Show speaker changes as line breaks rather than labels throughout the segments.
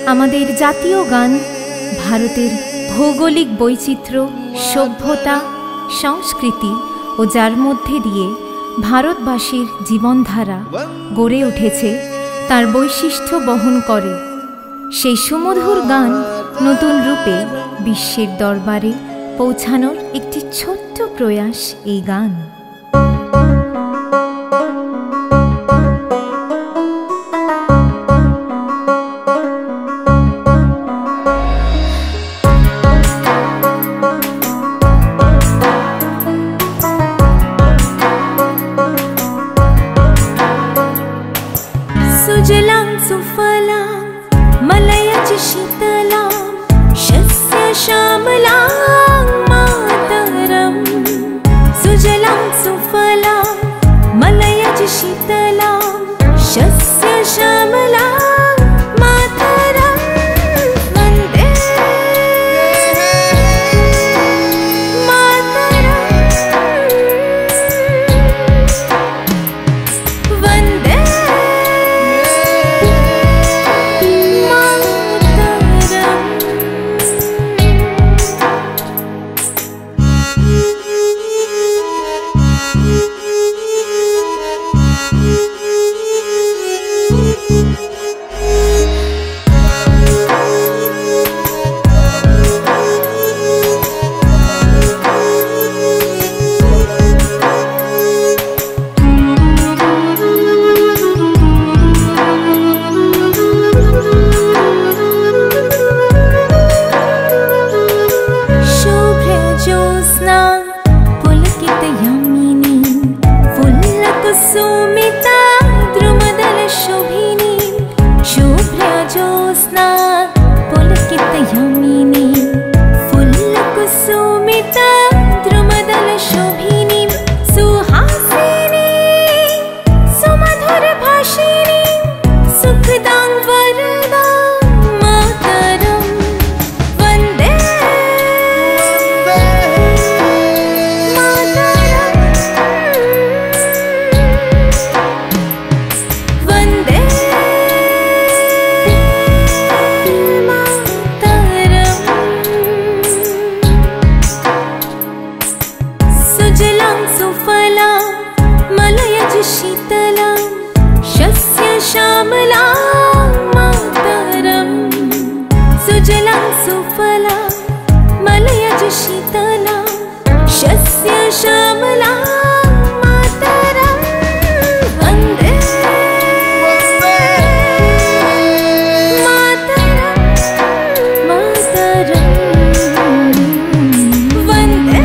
আমাদের জাতীয় গান ভারতের ভৌগোলিক বৈচিত্র্য, সভ্যতা, সংস্কৃতি ও যার মধ্যে দিয়ে ভারতবাসীর জীবনধারা গড়ে উঠেছে তার বৈশিষ্ট্য বহন করে। সেই সুমধুর গান নতুন রূপে বিশ্বের দরবারে পৌঁছানোর একটি ছোট্ট প্রয়াস এই গান।
सुजलां सुफलां मलयज शीतलां शस्य श्यामलां मातरम्। सुजलां सुफलां मलयज शीतलां शस्य श्यामलां मातरम्। वन्दे मातरम्, वन्दे सुमिता द्रुमदल शोभिनी। शुभ्रा ज्योत्स्ना पुलकित यमिनी फुल्लकुसुमिता द्रुमदल शोभिनी। सुहासिनी सुमधुर भाषिणी सुखदां वरदां मातरम्। वन्दे सुजलां सुफलां मलयज शीतलां शस्य श्यामलां मातरम्। सुजलां सुफलां मलयज शीतलां शस्य श्यामलां मातरम्। वन्दे मातरम्, मातरम्, वन्दे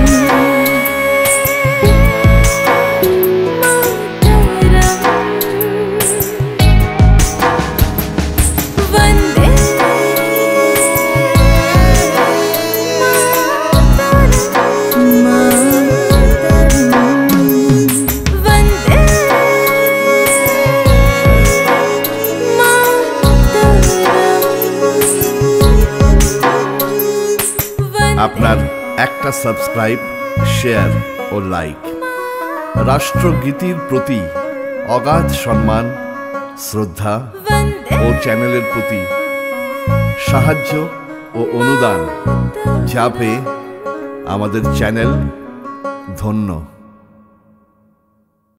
আপনার একটা সাবস্ক্রাইব, শেয়ার ও লাইক রাষ্ট্রগীতির প্রতি অগাধ সম্মান, শ্রদ্ধা ও চ্যানেলের প্রতি সাহায্য ও অনুদান যা পেয়ে আমাদের চ্যানেল ধন্য।